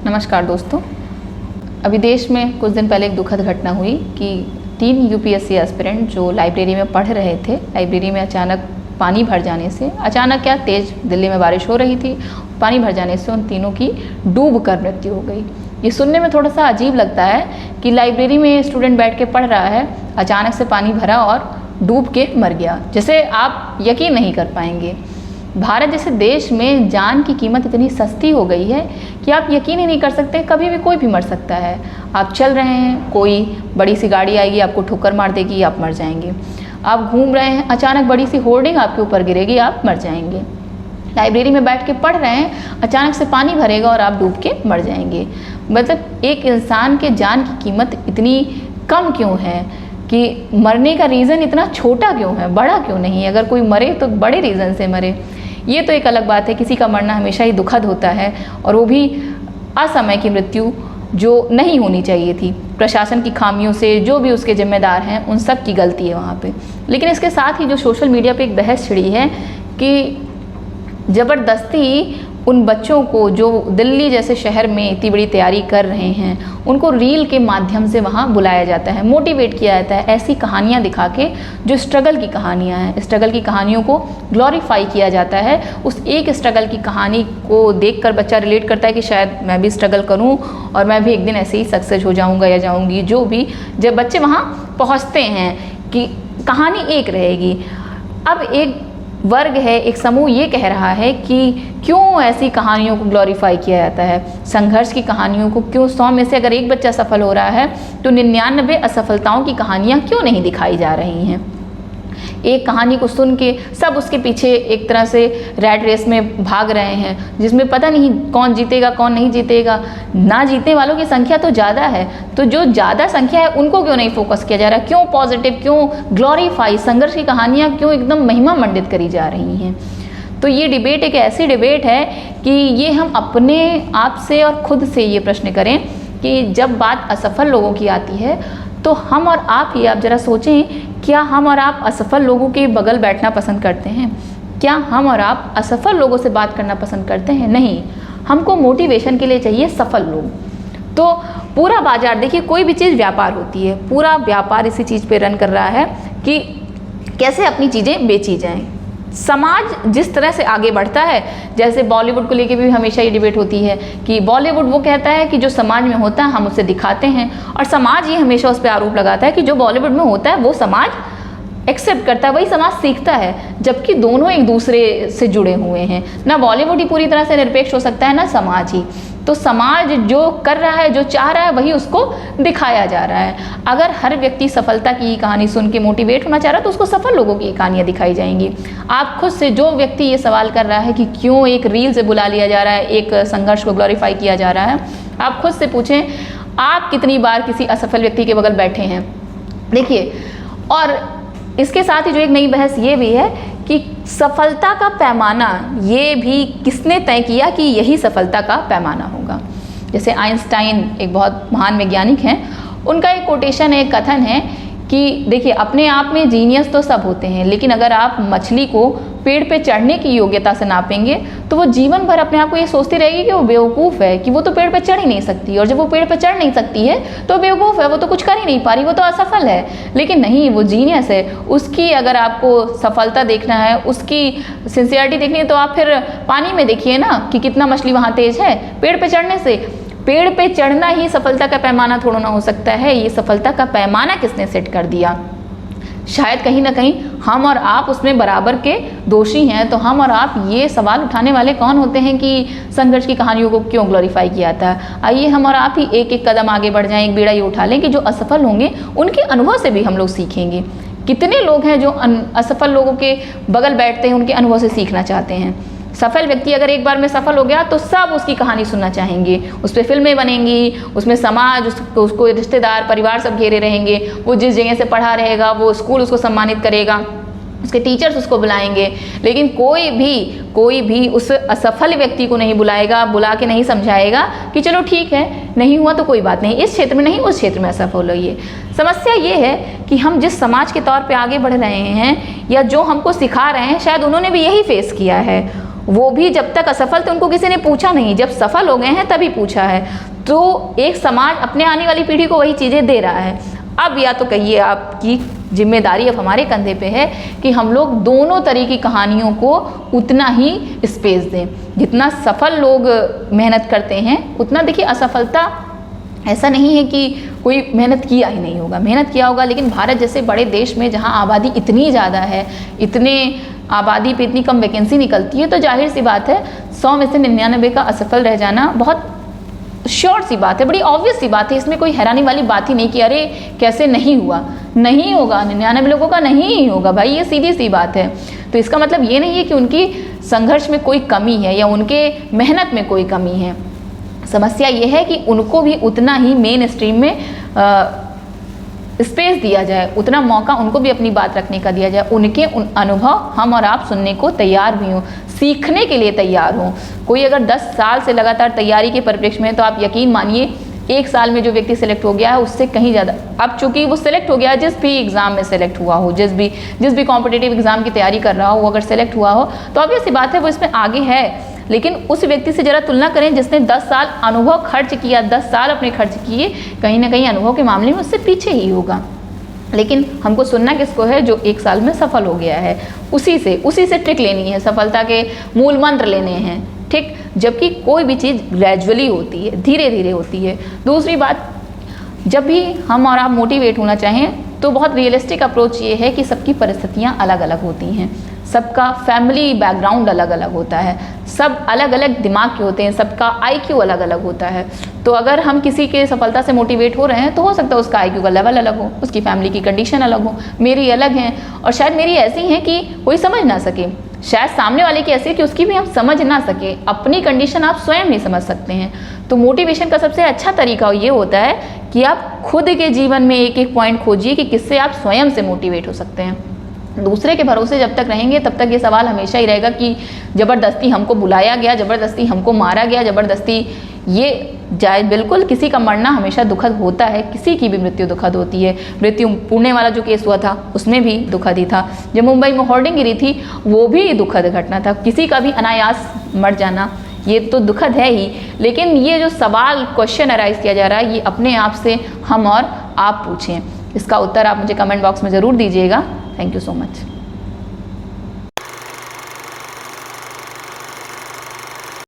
नमस्कार दोस्तों। अभी देश में कुछ दिन पहले एक दुखद घटना हुई कि 3 यूपीएससी एस्पिरेंट जो लाइब्रेरी में पढ़ रहे थे, लाइब्रेरी में अचानक पानी भर जाने से, अचानक क्या तेज़ दिल्ली में बारिश हो रही थी, पानी भर जाने से उन तीनों की डूब कर मृत्यु हो गई। ये सुनने में थोड़ा सा अजीब लगता है कि लाइब्रेरी में स्टूडेंट बैठ के पढ़ रहा है, अचानक से पानी भरा और डूब के मर गया, जिसे आप यकीन नहीं कर पाएंगे। भारत जैसे देश में जान की कीमत इतनी सस्ती हो गई है कि आप यकीन ही नहीं कर सकते, कभी भी कोई भी मर सकता है। आप चल रहे हैं, कोई बड़ी सी गाड़ी आएगी, आपको ठोकर मार देगी, आप मर जाएंगे। आप घूम रहे हैं, अचानक बड़ी सी होर्डिंग आपके ऊपर गिरेगी, आप मर जाएंगे। लाइब्रेरी में बैठ के पढ़ रहे हैं, अचानक से पानी भरेगा और आप डूब के मर जाएंगे। मतलब एक इंसान के जान की कीमत इतनी कम क्यों है कि मरने का रीज़न इतना छोटा क्यों है, बड़ा क्यों नहीं? अगर कोई मरे तो बड़े रीज़न से मरे। ये तो एक अलग बात है, किसी का मरना हमेशा ही दुखद होता है, और वो भी असमय की मृत्यु जो नहीं होनी चाहिए थी। प्रशासन की खामियों से जो भी उसके जिम्मेदार हैं उन सब की गलती है वहाँ पे। लेकिन इसके साथ ही जो सोशल मीडिया पे एक बहस छिड़ी है कि ज़बरदस्ती उन बच्चों को जो दिल्ली जैसे शहर में इतनी बड़ी तैयारी कर रहे हैं, उनको रील के माध्यम से वहाँ बुलाया जाता है, मोटिवेट किया जाता है, ऐसी कहानियाँ दिखा के जो स्ट्रगल की कहानियाँ हैं, स्ट्रगल की कहानियों को ग्लोरीफाई किया जाता है। उस एक स्ट्रगल की कहानी को देखकर बच्चा रिलेट करता है कि शायद मैं भी स्ट्रगल करूँ और मैं भी एक दिन ऐसे ही सक्सेस हो जाऊँगा या जाऊँगी। जो भी जब बच्चे वहाँ पहुँचते हैं कि कहानी एक रहेगी। अब एक वर्ग है, एक समूह ये कह रहा है कि क्यों ऐसी कहानियों को ग्लोरीफाई किया जाता है, संघर्ष की कहानियों को क्यों 100 में से अगर एक बच्चा सफल हो रहा है तो 99 असफलताओं की कहानियाँ क्यों नहीं दिखाई जा रही हैं। एक कहानी को सुन के सब उसके पीछे एक तरह से रैट रेस में भाग रहे हैं, जिसमें पता नहीं कौन जीतेगा कौन नहीं जीतेगा। ना जीतने वालों की संख्या तो ज़्यादा है, तो जो ज़्यादा संख्या है उनको क्यों नहीं फोकस किया जा रहा? क्यों पॉजिटिव, क्यों ग्लोरीफाई, संघर्ष की कहानियाँ क्यों एकदम महिमा मंडित करी जा रही हैं? तो ये डिबेट एक ऐसी डिबेट है कि ये हम अपने आप से और खुद से ये प्रश्न करें कि जब बात असफल लोगों की आती है तो हम और आप ही, आप ज़रा सोचें, क्या हम और आप असफल लोगों के बगल बैठना पसंद करते हैं? क्या हम और आप असफल लोगों से बात करना पसंद करते हैं? नहीं, हमको मोटिवेशन के लिए चाहिए सफल लोग। तो पूरा बाजार देखिए, कोई भी चीज़ व्यापार होती है, पूरा व्यापार इसी चीज़ पे रन कर रहा है कि कैसे अपनी चीज़ें बेची जाएं। समाज जिस तरह से आगे बढ़ता है, जैसे बॉलीवुड को लेके भी हमेशा ये डिबेट होती है कि बॉलीवुड वो कहता है कि जो समाज में होता है हम उसे दिखाते हैं, और समाज ये हमेशा उस पर आरोप लगाता है कि जो बॉलीवुड में होता है वो समाज एक्सेप्ट करता है, वही समाज सीखता है। जबकि दोनों एक दूसरे से जुड़े हुए हैं। ना बॉलीवुड ही पूरी तरह से निरपेक्ष हो सकता है, ना समाज ही। तो समाज जो कर रहा है, जो चाह रहा है, वही उसको दिखाया जा रहा है। अगर हर व्यक्ति सफलता की कहानी सुन के मोटिवेट होना चाह रहा है तो उसको सफल लोगों की कहानियाँ दिखाई जाएंगी। आप खुद से, जो व्यक्ति ये सवाल कर रहा है कि क्यों एक रील से बुला लिया जा रहा है, एक संघर्ष को ग्लोरीफाई किया जा रहा है, आप खुद से पूछें, आप कितनी बार किसी असफल व्यक्ति के बगल बैठे हैं? देखिए, और इसके साथ ही जो एक नई बहस ये भी है कि सफलता का पैमाना, ये भी किसने तय किया कि यही सफलता का पैमाना होगा? जैसे आइंस्टाइन एक बहुत महान वैज्ञानिक हैं, उनका एक कोटेशन है, एक कथन है कि देखिए, अपने आप में जीनियस तो सब होते हैं, लेकिन अगर आप मछली को पेड़ पे चढ़ने की योग्यता से नापेंगे तो वो जीवन भर अपने आप को ये सोचती रहेगी कि वो बेवकूफ़ है, कि वो तो पेड़ पे चढ़ ही नहीं सकती। और जब वो पेड़ पे चढ़ नहीं सकती है तो बेवकूफ़ है, वो तो कुछ कर ही नहीं पा रही, वो तो असफल है। लेकिन नहीं, वो जीनियस है। उसकी अगर आपको सफलता देखना है, उसकी सिंसियरिटी देखनी है, तो आप फिर पानी में देखिए ना कि कितना मछली वहाँ तेज है। पेड़ पे चढ़ने से, पेड़ पे चढ़ना ही सफलता का पैमाना थोड़ा ना हो सकता है। ये सफलता का पैमाना किसने सेट कर दिया? शायद कहीं ना कहीं हम और आप उसमें बराबर के दोषी हैं। तो हम और आप ये सवाल उठाने वाले कौन होते हैं कि संघर्ष की कहानियों को क्यों ग्लोरीफाई किया था? आइए हम और आप ही एक एक कदम आगे बढ़ जाएं, एक बीड़ा ये उठा लें कि जो असफल होंगे उनके अनुभव से भी हम लोग सीखेंगे। कितने लोग हैं जो असफल लोगों के बगल बैठते हैं, उनके अनुभव से सीखना चाहते हैं। सफल व्यक्ति अगर एक बार में सफल हो गया तो सब उसकी कहानी सुनना चाहेंगे, उस पर फिल्में बनेंगी, उसमें समाज, उसको रिश्तेदार, परिवार सब घेरे रहेंगे। वो जिस जगह से पढ़ा रहेगा वो स्कूल उसको सम्मानित करेगा, उसके टीचर्स उसको बुलाएंगे। लेकिन कोई भी उस असफल व्यक्ति को नहीं बुलाएगा, बुला के नहीं समझाएगा कि चलो ठीक है, नहीं हुआ तो कोई बात नहीं, इस क्षेत्र में नहीं, उस क्षेत्र में असफल होइए। समस्या ये है कि हम जिस समाज के तौर पे आगे बढ़ रहे हैं या जो हमको सिखा रहे हैं, शायद उन्होंने भी यही फेस किया है। वो भी जब तक असफल थे उनको किसी ने पूछा नहीं, जब सफल हो गए हैं तभी पूछा है। तो एक समाज अपने आने वाली पीढ़ी को वही चीज़ें दे रहा है। अब या तो कहिए आपकी जिम्मेदारी अब हमारे कंधे पे है कि हम लोग दोनों तरह की कहानियों को उतना ही स्पेस दें। जितना सफल लोग मेहनत करते हैं उतना देखिए असफलता, ऐसा नहीं है कि कोई मेहनत किया ही नहीं होगा, मेहनत किया होगा, लेकिन भारत जैसे बड़े देश में जहाँ आबादी इतनी ज़्यादा है, इतने आबादी पे इतनी कम वैकेंसी निकलती है, तो जाहिर सी बात है 100 में से 99 का असफल रह जाना बहुत श्योर सी बात है, बड़ी ऑब्वियस सी बात है। इसमें कोई हैरानी वाली बात ही नहीं कि अरे कैसे नहीं हुआ, नहीं होगा, 99 लोगों का नहीं होगा भाई, ये सीधी सी बात है। तो इसका मतलब ये नहीं है कि उनकी संघर्ष में कोई कमी है या उनके मेहनत में कोई कमी है। समस्या ये है कि उनको भी उतना ही मेन स्ट्रीम में स्पेस दिया जाए, उतना मौका उनको भी अपनी बात रखने का दिया जाए, उनके अनुभव हम और आप सुनने को तैयार भी हों, सीखने के लिए तैयार हों। कोई अगर 10 साल से लगातार तैयारी के परिप्रेक्ष्य में, तो आप यकीन मानिए 1 साल में जो व्यक्ति सेलेक्ट हो गया है उससे कहीं ज़्यादा, अब चूंकि वो सेलेक्ट हो गया है, जिस भी एग्ज़ाम में सेलेक्ट हुआ हो, जिस भी कॉम्पिटिटिव एग्ज़ाम की तैयारी कर रहा हो, वो अगर सेलेक्ट हुआ हो तो ऑब्वियस सी बात है वो इसमें आगे है। लेकिन उस व्यक्ति से ज़रा तुलना करें जिसने 10 साल अनुभव खर्च किया, 10 साल अपने खर्च किए, कहीं ना कहीं अनुभव के मामले में उससे पीछे ही होगा। लेकिन हमको सुनना किसको है? जो 1 साल में सफल हो गया है, उसी से ट्रिक लेनी है, सफलता के मूल मंत्र लेने हैं, ठीक। जबकि कोई भी चीज़ ग्रेजुअली होती है, धीरे धीरे होती है। दूसरी बात, जब भी हम और आप मोटिवेट होना चाहें तो बहुत रियलिस्टिक अप्रोच ये है कि सबकी परिस्थितियाँ अलग अलग होती हैं, सबका फैमिली बैकग्राउंड अलग अलग होता है, सब अलग अलग दिमाग के होते हैं, सबका आईक्यू अलग अलग होता है। तो अगर हम किसी के सफलता से मोटिवेट हो रहे हैं तो हो सकता है उसका आईक्यू का लेवल अलग हो, उसकी फैमिली की कंडीशन अलग हो, मेरी अलग है, और शायद मेरी ऐसी है कि कोई समझ ना सके, शायद सामने वाले की ऐसी है कि उसकी भी हम समझ ना सके। अपनी कंडीशन आप स्वयं नहीं समझ सकते हैं। तो मोटिवेशन का सबसे अच्छा तरीका ये होता है कि आप खुद के जीवन में एक एक पॉइंट खोजिए कि किससे आप स्वयं से मोटिवेट हो सकते हैं। दूसरे के भरोसे जब तक रहेंगे तब तक ये सवाल हमेशा ही रहेगा कि ज़बरदस्ती हमको बुलाया गया, ज़बरदस्ती हमको मारा गया, ज़बरदस्ती ये जाए। बिल्कुल, किसी का मरना हमेशा दुखद होता है, किसी की भी मृत्यु दुखद होती है। मृत्यु पुणे वाला जो केस हुआ था उसमें भी दुखद ही था, जब मुंबई में होर्डिंग गिरी थी वो भी दुखद घटना था। किसी का भी अनायास मर जाना ये तो दुखद है ही, लेकिन ये जो सवाल क्वेश्चन अराइज किया जा रहा है ये अपने आप से हम और आप पूछें। इसका उत्तर आप मुझे कमेंट बॉक्स में ज़रूर दीजिएगा। Thank you so much.